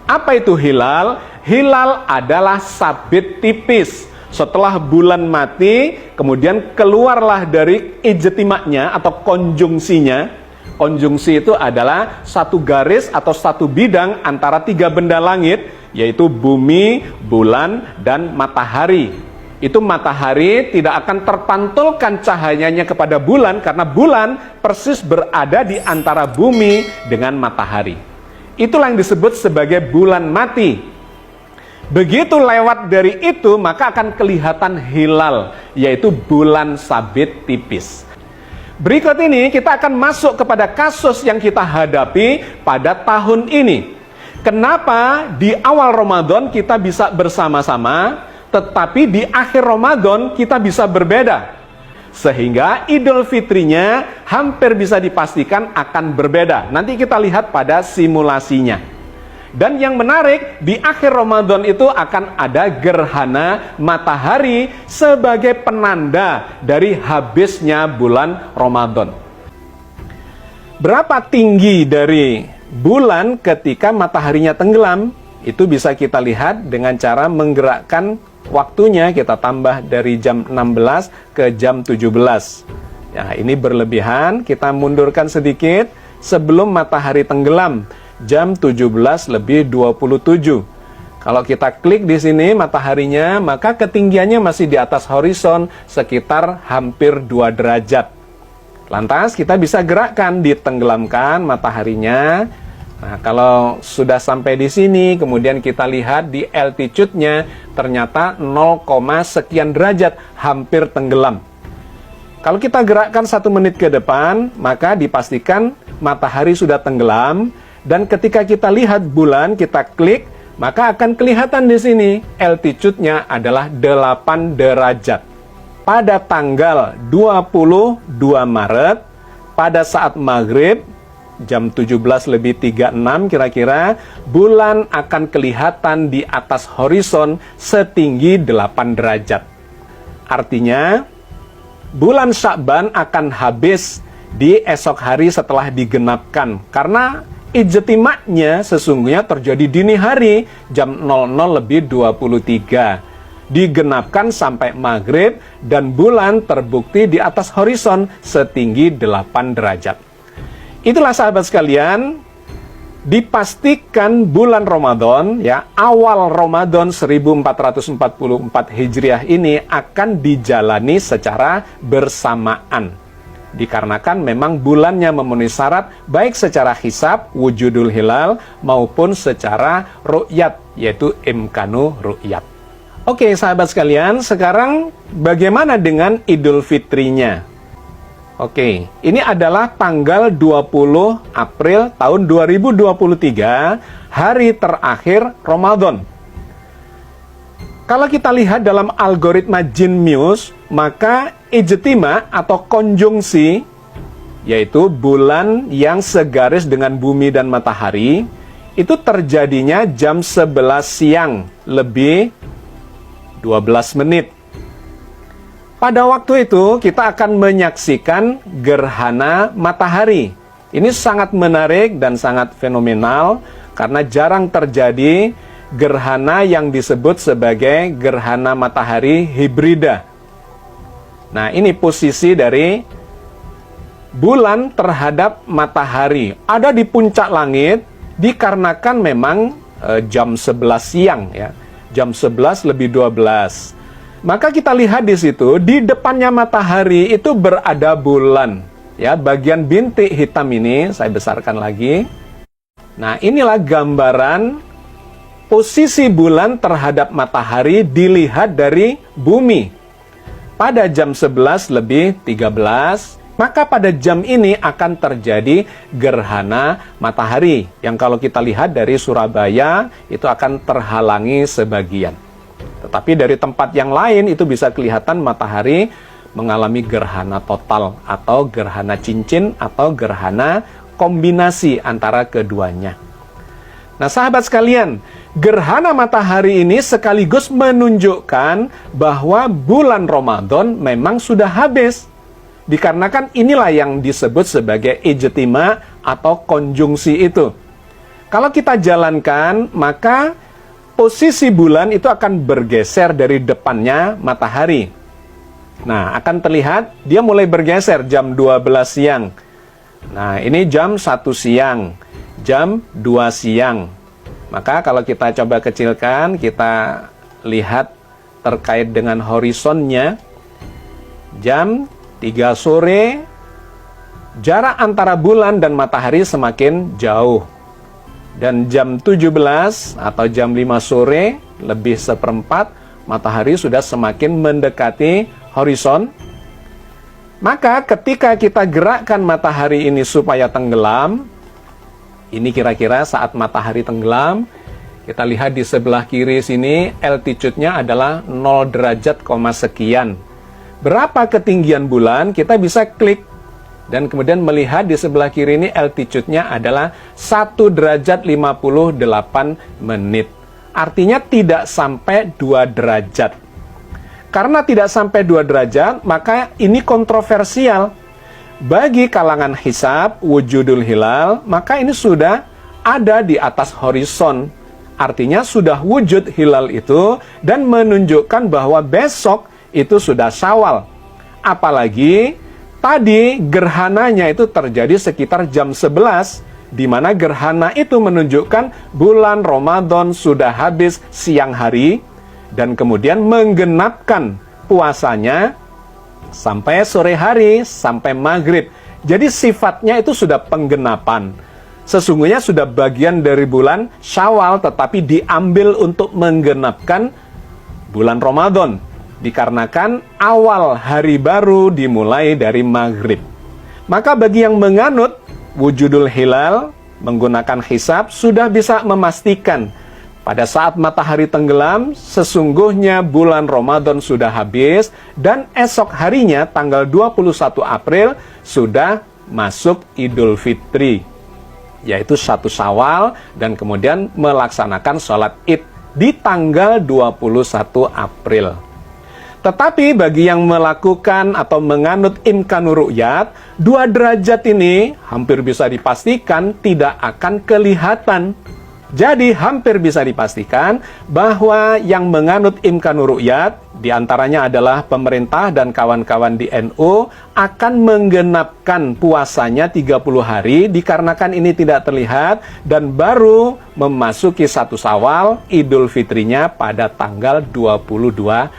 Apa itu hilal? Hilal adalah sabit tipis. Setelah bulan mati, kemudian keluarlah dari ijtima'nya atau konjungsinya. Konjungsi itu adalah satu garis atau satu bidang antara tiga benda langit, yaitu bumi, bulan, dan matahari. Itu matahari tidak akan terpantulkan cahayanya kepada bulan, karena bulan persis berada di antara bumi dengan matahari. Itulah yang disebut sebagai bulan mati. Begitu lewat dari itu, maka akan kelihatan hilal, yaitu bulan sabit tipis. Berikut ini kita akan masuk kepada kasus yang kita hadapi pada tahun ini. Kenapa di awal Ramadan kita bisa bersama-sama, tetapi di akhir Ramadan kita bisa berbeda? Sehingga Idul Fitrinya hampir bisa dipastikan akan berbeda. Nanti kita lihat pada simulasinya. Dan yang menarik, di akhir Ramadan itu akan ada gerhana matahari sebagai penanda dari habisnya bulan Ramadan. Berapa tinggi dari bulan ketika mataharinya tenggelam? Itu bisa kita lihat dengan cara menggerakkan waktunya, kita tambah dari jam 16 ke jam 17. Ya, ini berlebihan, kita mundurkan sedikit sebelum matahari tenggelam. Jam 17:27. Kalau kita klik di sini mataharinya, maka ketinggiannya masih di atas horizon sekitar hampir 2 derajat. Lantas kita bisa gerakkan, ditenggelamkan mataharinya. Nah, kalau sudah sampai di sini, kemudian kita lihat di altitude-nya ternyata 0, sekian derajat, hampir tenggelam. Kalau kita gerakkan 1 menit ke depan, maka dipastikan matahari sudah tenggelam. Dan ketika kita lihat bulan, kita klik, maka akan kelihatan di sini altitude-nya adalah 8 derajat. Pada tanggal 22 Maret, pada saat maghrib, jam 17:36 kira-kira, bulan akan kelihatan di atas horizon setinggi 8 derajat. Artinya, bulan Sya'ban akan habis di esok hari setelah digenapkan, karena ijtima'nya sesungguhnya terjadi dini hari jam 00:23. Digenapkan sampai maghrib dan bulan terbukti di atas horizon setinggi 8 derajat. Itulah sahabat sekalian, dipastikan bulan Ramadan, ya, awal Ramadan 1444 Hijriah ini akan dijalani secara bersamaan. Dikarenakan memang bulannya memenuhi syarat baik secara hisab, wujudul hilal, maupun secara ru'yat, yaitu imkanu ru'yat. Oke sahabat sekalian, sekarang bagaimana dengan Idul Fitrinya? Oke, ini adalah tanggal 20 April tahun 2023, hari terakhir Ramadan. Kalau kita lihat dalam algoritma Genius, maka ijtima atau konjungsi, yaitu bulan yang segaris dengan bumi dan matahari, itu terjadinya jam 11 siang lebih 12 menit. Pada waktu itu kita akan menyaksikan gerhana matahari. Ini sangat menarik dan sangat fenomenal karena jarang terjadi gerhana yang disebut sebagai gerhana matahari hibrida. Nah, ini posisi dari bulan terhadap matahari. Ada di puncak langit dikarenakan memang jam 11 siang, ya. Jam 11:12. Maka kita lihat di situ, di depannya matahari itu berada bulan. Ya, bagian bintik hitam ini saya besarkan lagi. Nah, inilah gambaran posisi bulan terhadap matahari dilihat dari bumi. Pada jam 11:13, maka pada jam ini akan terjadi gerhana matahari. Yang kalau kita lihat dari Surabaya, itu akan terhalangi sebagian. Tetapi dari tempat yang lain itu bisa kelihatan matahari mengalami gerhana total atau gerhana cincin atau gerhana kombinasi antara keduanya. Nah sahabat sekalian, gerhana matahari ini sekaligus menunjukkan bahwa bulan Ramadan memang sudah habis. Dikarenakan inilah yang disebut sebagai ijtima atau konjungsi itu. Kalau kita jalankan, maka posisi bulan itu akan bergeser dari depannya matahari. Nah, akan terlihat dia mulai bergeser jam 12 siang. Nah, ini jam 1 siang, jam 2 siang. Maka kalau kita coba kecilkan, kita lihat terkait dengan horizonnya, jam 3 sore, jarak antara bulan dan matahari semakin jauh. Dan jam 17 atau jam 5 sore, lebih seperempat, matahari sudah semakin mendekati horizon. Maka ketika kita gerakkan matahari ini supaya tenggelam, ini kira-kira saat matahari tenggelam, kita lihat di sebelah kiri sini, altitude-nya adalah 0 derajat, sekian. Berapa ketinggian bulan, kita bisa klik. Dan kemudian melihat di sebelah kiri ini altitude-nya adalah 1 derajat 58 menit. Artinya tidak sampai 2 derajat. Karena tidak sampai 2 derajat, maka ini kontroversial. Bagi kalangan hisab, wujudul hilal, maka ini sudah ada di atas horizon. Artinya sudah wujud hilal itu dan menunjukkan bahwa besok itu sudah Syawal. Apalagi tadi gerhananya itu terjadi sekitar jam 11, di mana gerhana itu menunjukkan bulan Ramadan sudah habis siang hari, dan kemudian menggenapkan puasanya sampai sore hari, sampai maghrib. Jadi sifatnya itu sudah penggenapan. Sesungguhnya sudah bagian dari bulan Syawal, tetapi diambil untuk menggenapkan bulan Ramadan. Dikarenakan awal hari baru dimulai dari maghrib. Maka bagi yang menganut wujudul hilal menggunakan hisab, sudah bisa memastikan pada saat matahari tenggelam, sesungguhnya bulan Ramadan sudah habis, dan esok harinya tanggal 21 April sudah masuk Idul Fitri, yaitu 1 Syawal, dan kemudian melaksanakan sholat Id di tanggal 21 April. Tetapi bagi yang melakukan atau menganut imkanur ru'yat, 2 derajat ini hampir bisa dipastikan tidak akan kelihatan. Jadi hampir bisa dipastikan bahwa yang menganut imkanur ru'yat, diantaranya adalah pemerintah dan kawan-kawan di NU, akan menggenapkan puasanya 30 hari dikarenakan ini tidak terlihat, dan baru memasuki 1 Syawal, Idul Fitrinya pada tanggal 22